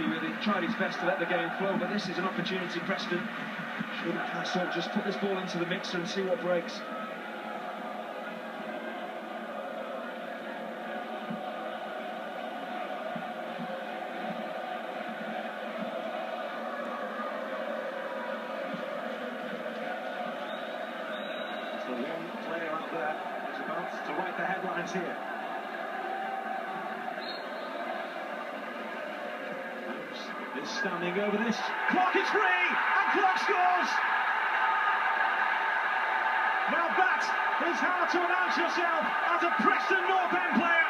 happy with it. Tried his best to let the game flow, but this is an opportunity Preston shouldn't pass up. Just put this ball into the mixer and see what breaks. The one player out there is about to write the headlines here. Is standing over this. Clarke is free, and Clarke scores! Now that is how to announce yourself as a Preston North End player.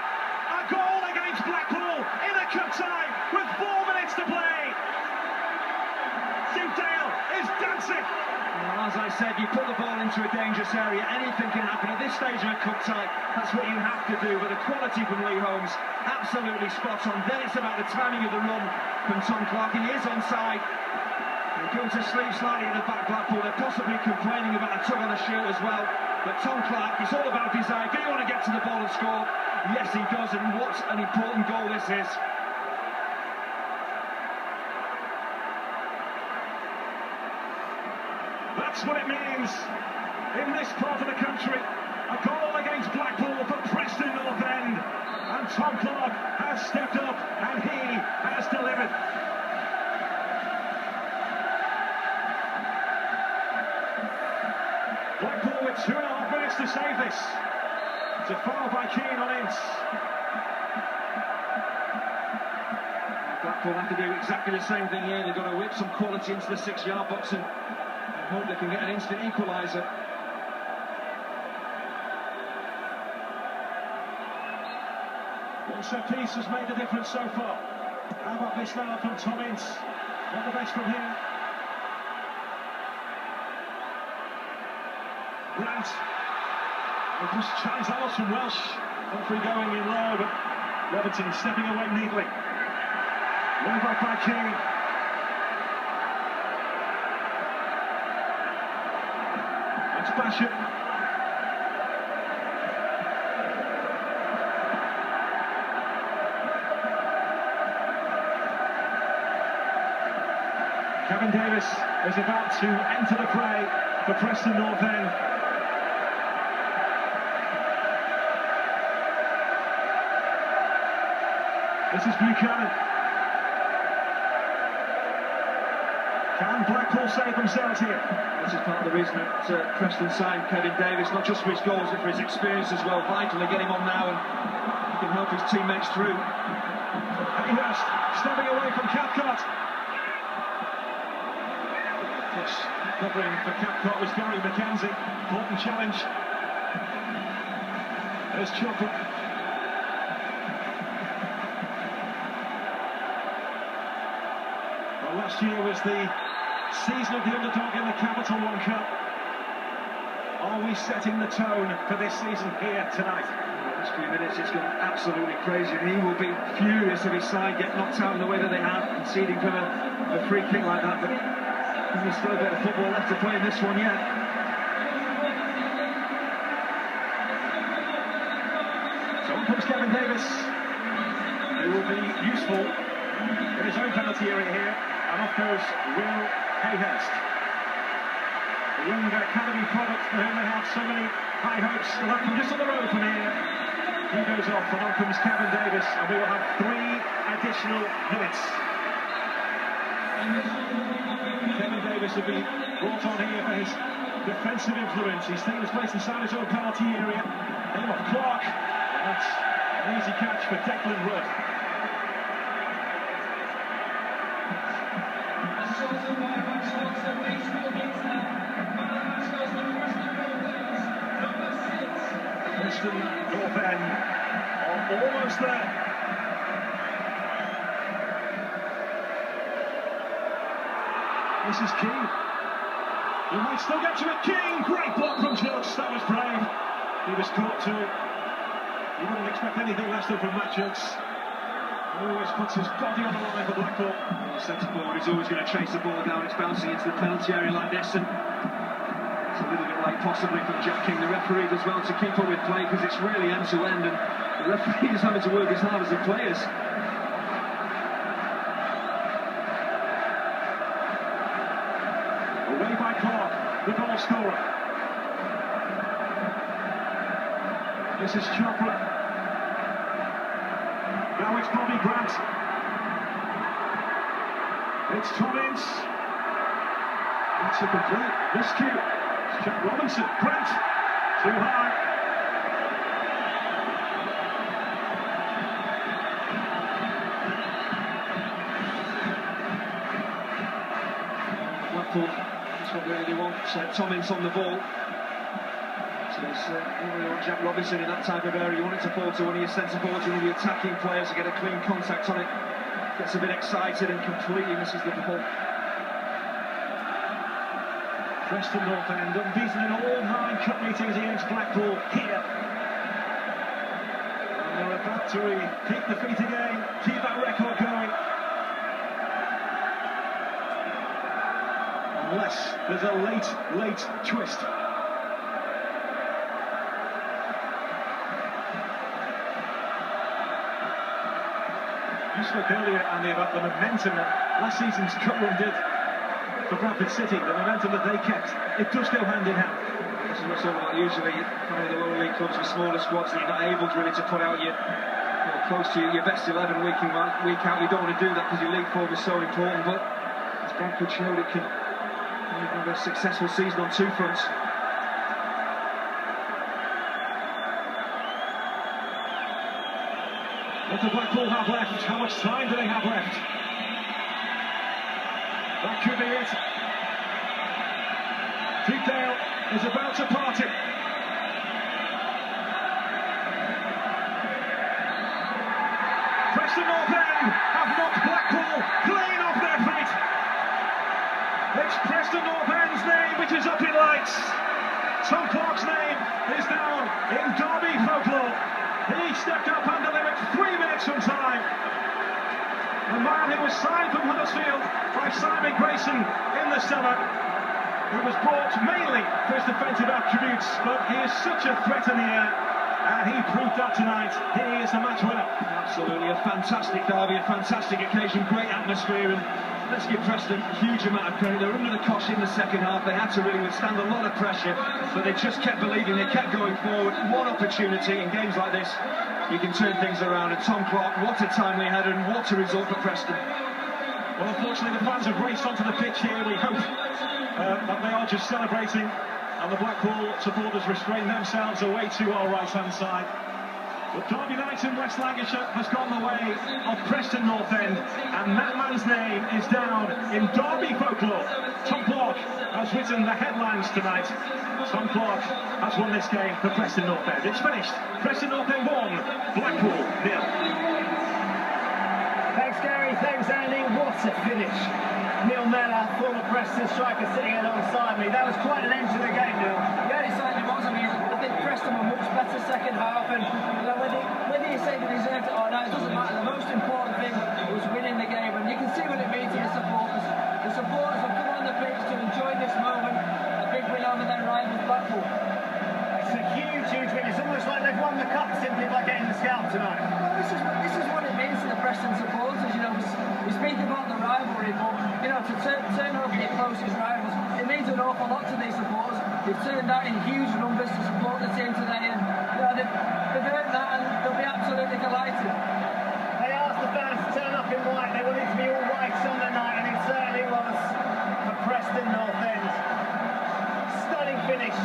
A goal against Blackpool in a cup tie with 4 minutes to play. Dale is dancing. Well, as I said, you put the ball into a dangerous area, anything can happen at this stage of a cup tie. That's what you have to do, but the quality from Lee Holmes, absolutely spot on. Then it's about the timing of the run from Tom Clarke. He is onside. They're going to sleep slightly in the back Blackpool. They're possibly complaining about a tug on the shirt as well. But Tom Clarke, he's all about desire. Do you want to get to the ball and score? Yes, he does, and what an important goal this is. That's what it means in this part of the country. A goal against Blackpool for Preston North End. And Tom Clarke has stepped up and he has delivered. Blackpool with 2.5 minutes to save this. It's a foul by Keane on Ince. Blackpool have to do exactly the same thing here. They've got to whip some quality into the 6-yard box and hope they can get an instant equaliser. One set piece has made the difference so far. How about this now from Tom Ince? Not the best from him. Grant. Well, just challenge that was from Welsh. Humphrey going in low, but Leverton stepping away neatly. Won back by King. That's Basham. Kevin Davis is about to enter the fray for Preston North End. This is Buchanan. Can Blackpool save themselves here? This is part of the reason that Preston signed Kevin Davis, not just for his goals, but for his experience as well. Vital to get him on now and he can help his teammates through. Hayhurst stepping away from Cathcart. Plus, covering for Cathcart was Gary McKenzie. Important challenge. There's Chopper. Well, last year was the season of the underdog in the Capital One Cup. Are we setting the tone for this season here tonight? This few minutes it's gone absolutely crazy and he will be furious if his side get knocked out in the way that they have, conceding from a free kick like that, but there's still a bit of football left to play in this one yet. So on comes Kevin Davis, who will be useful in his own penalty area here, and off goes Will Hayhurst. The young academy product for whom they have so many high hopes. Well, from just on the road from here, he goes off, and on comes Kevin Davis, and we will have 3 additional minutes. Kevin Davis will be brought on here for his defensive influence. He's taking his place inside his own penalty area. Aim off Clarke. That's an easy catch for Declan Rudd. Preston North End are almost there. This is King. He might still get to it. King! Great block from Judge. That was brave. He was caught too. You wouldn't expect anything less than from Matt Judge. Always puts his body on the line for Blackpool. Centre forward is always going to chase the ball down. It's bouncing into the penalty area like this, and it's a little bit late possibly from Jack King, the referee, as well, to keep up with play, because it's really end to end, and the referee is having to work as hard as the players. scorer. This is Chopra. Now it's Bobby Grant. It's Tommins. That's a complete miscue. It's Jack Robinson. Grant. Too high. Blackpool, that's what really they want. Tommins on the ball. So it's really want Jack Robinson in that type of area. You want it to fall to one of your centre forwards, one of the attacking players to get a clean contact on it. Gets a bit excited and completely misses the ball. Preston North End unbeaten in all 9 cup meetings against Blackpool here. And they're about to repeat the feat again, keep that record going. Unless there's a late twist. You spoke earlier, Andy, about the momentum that last season's cup run did for Bradford City, the momentum that they kept. It does go hand in hand. This is what it's all about. Usually, the lower league clubs with smaller squads that you're not able to really to put out your close to your best 11 week in, week out. You don't want to do that because your league form is so important. But as Bradford showed, it can have a successful season on 2 fronts. What do Blackpool have left? How much time do they have left? That could be it. Deepdale is about to party. Preston North End have knocked Blackpool clean off their feet. It's Preston North End's name which is up in lights. Tom Clarke's name is down in Derby folklore. He stepped up under limit 3 minutes from time. The man who was signed from Huddersfield by Simon Grayson in the summer. He was bought mainly for his defensive attributes, but he is such a threat in the air, and he proved that tonight. He is the match winner. Absolutely, a fantastic derby, a fantastic occasion, great atmosphere, and let's give Preston a huge amount of credit. They were under the cosh in the second half. They had to really withstand a lot of pressure, but they just kept believing, they kept going forward. One opportunity in games like this, you can turn things around. And Tom Clarke, what a timely header and what a result for Preston. Well, unfortunately, the fans have raced onto the pitch here. We hope that they are just celebrating, and the Blackpool supporters restrain themselves away to our right-hand side. But Derby night in West Lancashire has gone the way of Preston North End, and that man's name is down in Derby folklore. Tom Clarke has written the headlines tonight. Tom Clarke has won this game for Preston North End. It's finished. Preston North End 1, Blackpool 0. Thanks, Gary. Thanks, Andy. What a finish. Neil Mellor, former Preston striker, sitting alongside me. That was quite an end to the game, Neil. Yeah, it certainly was. I mean, I think Preston were much better second half, and whether you say they deserved it or not, it doesn't matter. The most important thing was winning the game, and you can see what it means to the supporters. The supporters have come on the pitch to enjoy this moment. A big win over their rivals, Blackpool. It's a huge win. It's almost like they've won the cup simply by getting the scalp tonight. Well, this is what it means to the Preston supporters. You know, we speak about the rivalry, but you know, to turn over your closest rivals, it means an awful lot to these supporters. They've turned out in huge numbers to support the team today, and you know, they've earned that, and they'll be absolutely delighted. They asked the fans to turn up in white. They wanted it to be all white Sunday night, and it certainly was for Preston North End. Stunning finish.